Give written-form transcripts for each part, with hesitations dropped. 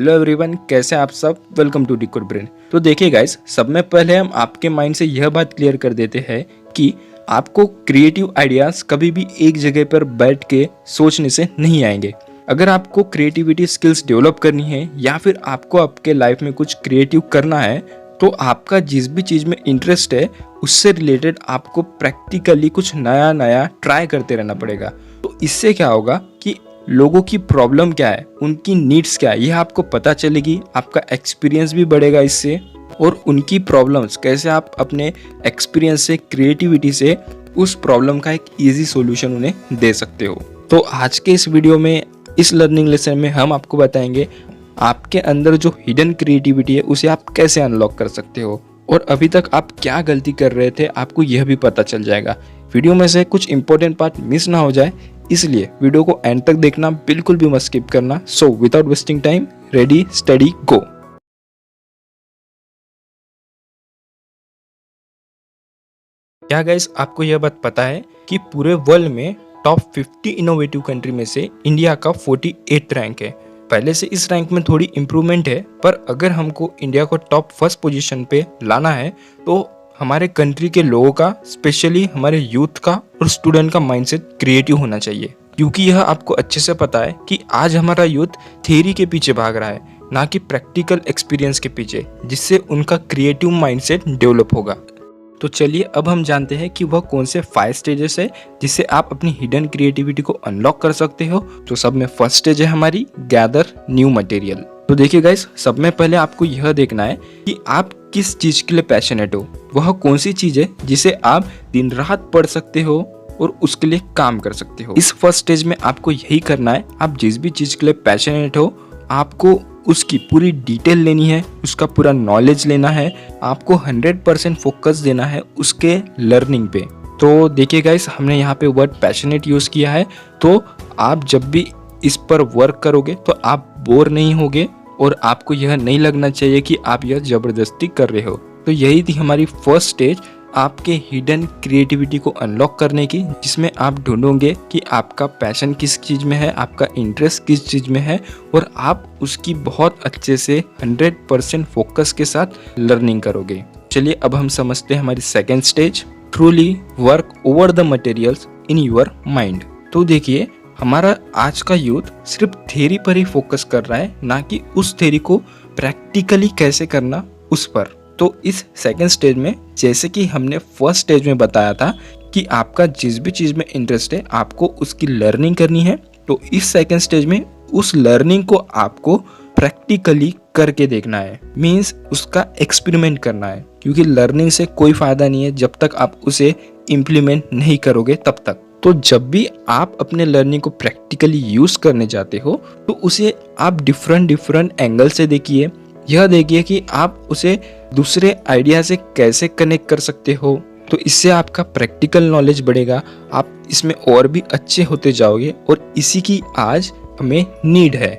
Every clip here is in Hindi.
हेलो एवरीवन, कैसे हैं आप सब। Welcome to Decode Brain. तो देखिए गाइस, सब में पहले हम आपके माइंड से यह बात क्लियर कर देते हैं कि आपको क्रिएटिव आइडियाज कभी भी एक जगह पर बैठ के सोचने से नहीं आएंगे। अगर आपको क्रिएटिविटी स्किल्स डेवलप करनी है या फिर आपको आपके लाइफ में कुछ क्रिएटिव करना है, तो आपका जिस भी चीज़ में इंटरेस्ट है उससे रिलेटेड आपको प्रैक्टिकली कुछ नया नया ट्राई करते रहना पड़ेगा। तो इससे क्या होगा कि लोगों की प्रॉब्लम क्या है, उनकी नीड्स क्या है, यह आपको पता चलेगी, आपका एक्सपीरियंस भी बढ़ेगा इससे, और उनकी प्रॉब्लम्स कैसे आप अपने एक्सपीरियंस से, क्रिएटिविटी से उस प्रॉब्लम का एक इजी सॉल्यूशन उन्हें दे सकते हो। तो आज के इस वीडियो में, इस लर्निंग लेसन में हम आपको बताएंगे आपके अंदर जो हिडन क्रिएटिविटी है उसे आप कैसे अनलॉक कर सकते हो, और अभी तक आप क्या गलती कर रहे थे आपको यह भी पता चल जाएगा। वीडियो में से कुछ इंपॉर्टेंट पार्ट मिस ना हो जाए, इसलिए वीडियो को एंड तक देखना, बिल्कुल भी मत स्किप करना। So without wasting time, ready study go. क्या गाइस, आपको यह बात पता है कि पूरे वर्ल्ड में टॉप 50 इनोवेटिव कंट्री में से इंडिया का 48 रैंक है। पहले से इस रैंक में थोड़ी इंप्रूवमेंट है, पर अगर हमको इंडिया को टॉप फर्स्ट पोजीशन पे लाना है तो हमारे कंट्री के लोगों का, स्पेशली हमारे यूथ का और स्टूडेंट का माइंडसेट क्रिएटिव होना चाहिए। क्योंकि यह आपको अच्छे से पता है कि आज हमारा यूथ थ्योरी के पीछे भाग रहा है, ना कि प्रैक्टिकल एक्सपीरियंस के पीछे, जिससे उनका क्रिएटिव माइंडसेट डेवलप होगा। तो चलिए अब हम जानते हैं कि वह कौन से 5 स्टेजेस है जिससे आप अपनी हिडन क्रिएटिविटी को अनलॉक कर सकते हो। तो सब में फर्स्ट स्टेज है हमारी गैदर न्यू मटेरियल। तो देखिए गाइस, सब में पहले आपको यह देखना है कि आप किस चीज के लिए पैशनेट हो, वह कौन सी चीज है जिसे आप दिन रात पढ़ सकते हो और उसके लिए काम कर सकते हो। इस फर्स्ट स्टेज में आपको यही करना है, आप जिस भी चीज के लिए पैशनेट हो आपको उसकी पूरी डिटेल लेनी है, उसका पूरा नॉलेज लेना है, आपको 100% फोकस देना है उसके लर्निंग पे। तो देखिए गाइस, हमने यहाँ पे वर्ड पैशनेट यूज किया है, तो आप जब भी इस पर वर्क करोगे तो आप बोर नहीं होगे और आपको यह नहीं लगना चाहिए कि आप यह जबरदस्ती कर रहे हो। तो यही थी हमारी फर्स्ट स्टेज आपके हिडन क्रिएटिविटी को अनलॉक करने की, जिसमें आप ढूंढोगे कि आपका पैशन किस चीज़ में है, आपका इंटरेस्ट किस चीज़ में है, और आप उसकी बहुत अच्छे से 100% फोकस के साथ लर्निंग करोगे। चलिए अब हम समझते हैं हमारी second stage, truly work over the materials in your mind. तो देखिए, हमारा आज का यूथ सिर्फ थ्योरी पर ही फोकस कर रहा है, ना कि उस थ्योरी को प्रैक्टिकली कैसे करना उस पर। तो इस सेकंड स्टेज में, जैसे कि हमने फर्स्ट स्टेज में बताया था कि आपका जिस भी चीज़ में इंटरेस्ट है आपको उसकी लर्निंग करनी है, तो इस सेकंड स्टेज में उस लर्निंग को आपको प्रैक्टिकली करके देखना है, मीन्स उसका एक्सपेरिमेंट करना है। क्योंकि लर्निंग से कोई फ़ायदा नहीं है जब तक आप उसे इम्प्लीमेंट नहीं करोगे तब तक। तो जब भी आप अपने लर्निंग को प्रैक्टिकली यूज़ करने जाते हो तो उसे आप डिफरेंट एंगल से देखिए। यह देखिए कि आप उसे दूसरे आइडिया से कैसे कनेक्ट कर सकते हो, तो इससे आपका प्रैक्टिकल नॉलेज बढ़ेगा, आप इसमें और भी अच्छे होते जाओगे, और इसी की आज हमें नीड है।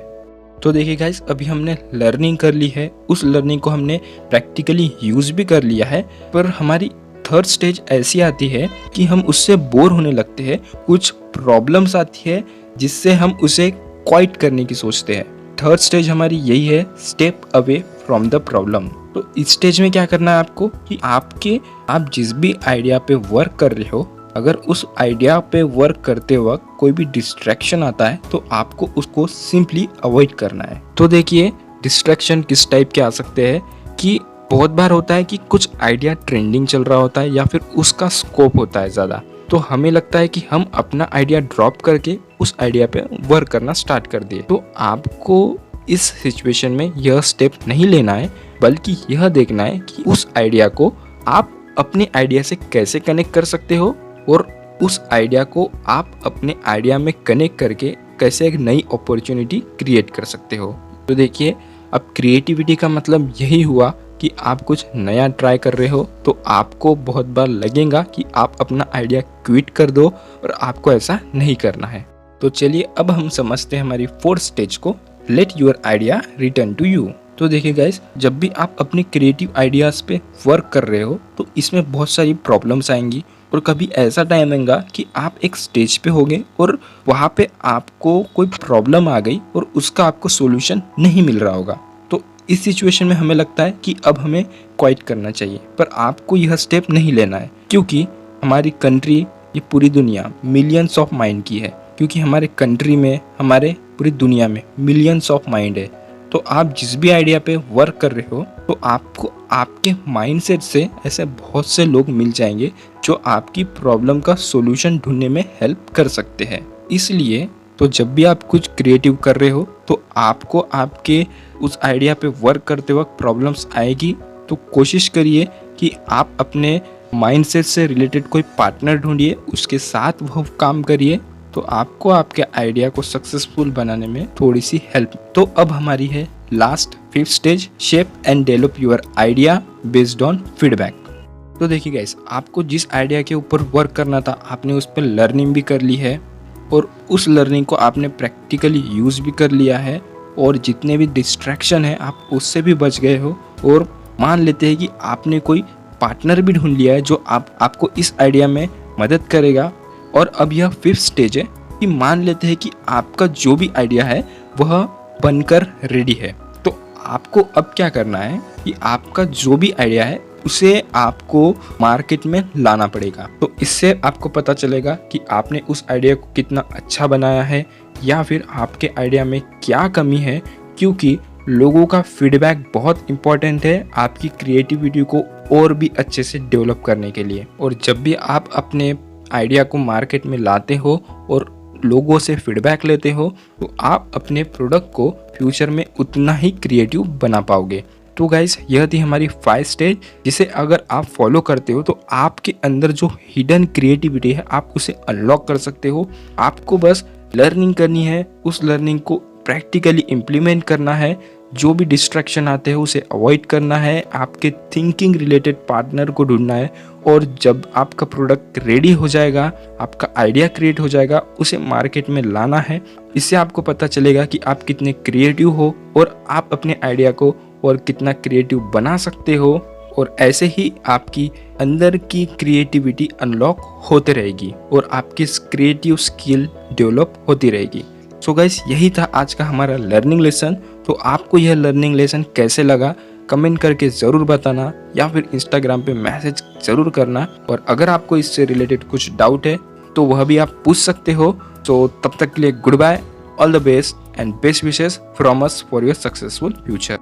तो देखिए गाइस, अभी हमने लर्निंग कर ली है, उस लर्निंग को हमने प्रैक्टिकली यूज़ भी कर लिया है, पर हमारी थर्ड स्टेज ऐसी आती है कि हम उससे बोर होने लगते हैं, कुछ प्रॉब्लम्स आती है जिससे हम उसे क्वाइट करने की सोचते हैं। थर्ड स्टेज हमारी यही है, step away from the problem. तो इस स्टेज में क्या करना है आपको कि आप जिस भी आइडिया पे वर्क कर रहे हो, अगर उस आइडिया पे वर्क करते वक्त कोई भी डिस्ट्रैक्शन आता है तो आपको उसको सिंपली अवॉइड करना है। तो देखिए, डिस्ट्रैक्शन किस टाइप के आ सकते हैं कि बहुत बार होता है कि कुछ आइडिया ट्रेंडिंग चल रहा होता है या फिर उसका स्कोप होता है ज़्यादा, तो हमें लगता है कि हम अपना आइडिया ड्रॉप करके उस आइडिया पे वर्क करना स्टार्ट कर दिए। तो आपको इस सिचुएशन में यह स्टेप नहीं लेना है, बल्कि यह देखना है कि उस आइडिया को आप अपने आइडिया से कैसे कनेक्ट कर सकते हो, और उस आइडिया को आप अपने आइडिया में कनेक्ट करके कैसे एक नई अपॉर्चुनिटी क्रिएट कर सकते हो। तो देखिए, अब क्रिएटिविटी का मतलब यही हुआ कि आप कुछ नया ट्राई कर रहे हो, तो आपको बहुत बार लगेगा कि आप अपना आइडिया क्विट कर दो, और आपको ऐसा नहीं करना है। तो चलिए अब हम समझते हैं हमारी फोर्थ स्टेज को, let your idea return to you. तो तो देखिए गाइस, जब भी आप अपने क्रिएटिव आइडियाज़ पे वर्क कर रहे हो तो इसमें बहुत सारी प्रॉब्लम्स आएंगी और कभी ऐसा टाइम आएगा कि आप एक स्टेज पे होगे और वहाँ पे आपको कोई प्रॉब्लम आ गई और उसका आपको सॉल्यूशन नहीं मिल रहा होगा। तो इस सिचुएशन में हमें लगता है कि अब हमें क्वाइट करना चाहिए, पर आपको यह स्टेप नहीं लेना है क्योंकि हमारी कंट्री, ये पूरी दुनिया मिलियंस ऑफ माइंड की है। क्योंकि हमारे कंट्री में, हमारे पूरी दुनिया में मिलियंस ऑफ माइंड है। तो आप जिस भी आइडिया पे वर्क कर रहे हो तो आपको आपके माइंडसेट से ऐसे बहुत से लोग मिल जाएंगे जो आपकी प्रॉब्लम का सॉल्यूशन ढूंढने में हेल्प कर सकते हैं। इसलिए तो जब भी आप कुछ क्रिएटिव कर रहे हो तो आपको आपके उस आइडिया पे वर्क करते वक्त प्रॉब्लम्स आएगी, तो कोशिश करिए कि आप अपने माइंडसेट से रिलेटेड कोई पार्टनर ढूंढिए, उसके साथ वो काम करिए, तो आपको आपके आइडिया को सक्सेसफुल बनाने में थोड़ी सी हेल्प। तो अब हमारी है last 5th stage, shape and develop your idea based on feedback. तो देखिए गाइस, आपको जिस आइडिया के ऊपर वर्क करना था आपने उस पर लर्निंग भी कर ली है और उस लर्निंग को आपने प्रैक्टिकली यूज़ भी कर लिया है और जितने भी डिस्ट्रैक्शन है आप उससे भी बच गए हो। और मान लेते हैं कि आपने कोई पार्टनर भी ढूंढ लिया है जो आपको इस आइडिया में मदद करेगा। और अब यह 5th स्टेज है कि मान लेते हैं कि आपका जो भी आइडिया है वह बनकर रेडी है। तो आपको अब क्या करना है कि आपका जो भी आइडिया है उसे आपको मार्केट में लाना पड़ेगा। तो इससे आपको पता चलेगा कि आपने उस आइडिया को कितना अच्छा बनाया है या फिर आपके आइडिया में क्या कमी है, क्योंकि लोगों का फीडबैक बहुत इंपॉर्टेंट है आपकी क्रिएटिविटी को और भी अच्छे से डेवलप करने के लिए। और जब भी आप अपने आइडिया को मार्केट में लाते हो और लोगों से फीडबैक लेते हो तो आप अपने प्रोडक्ट को फ्यूचर में उतना ही क्रिएटिव बना पाओगे। तो गाइस, यह थी हमारी 5 स्टेज, जिसे अगर आप फॉलो करते हो तो आपके अंदर जो हिडन क्रिएटिविटी है आप उसे अनलॉक कर सकते हो। आपको बस लर्निंग करनी है, उस लर्निंग को प्रैक्टिकली इम्प्लीमेंट करना है, जो भी डिस्ट्रैक्शन आते हैं उसे अवॉइड करना है, आपके थिंकिंग रिलेटेड पार्टनर को ढूंढना है और जब आपका प्रोडक्ट रेडी हो जाएगा, आपका आइडिया क्रिएट हो जाएगा, उसे मार्केट में लाना है। इससे आपको पता चलेगा कि आप कितने क्रिएटिव हो और आप अपने आइडिया को और कितना क्रिएटिव बना सकते हो। और ऐसे ही आपकी अंदर की क्रिएटिविटी अनलॉक होते रहेगी और आपकी क्रिएटिव स्किल डेवलप होती रहेगी। सो गाइस, यही था आज का हमारा लर्निंग लेसन। तो आपको यह लर्निंग लेसन कैसे लगा कमेंट करके ज़रूर बताना या फिर इंस्टाग्राम पे मैसेज ज़रूर करना। और अगर आपको इससे रिलेटेड कुछ डाउट है तो वह भी आप पूछ सकते हो। तो तब तक के लिए goodbye, all the best and best wishes from us for your successful future.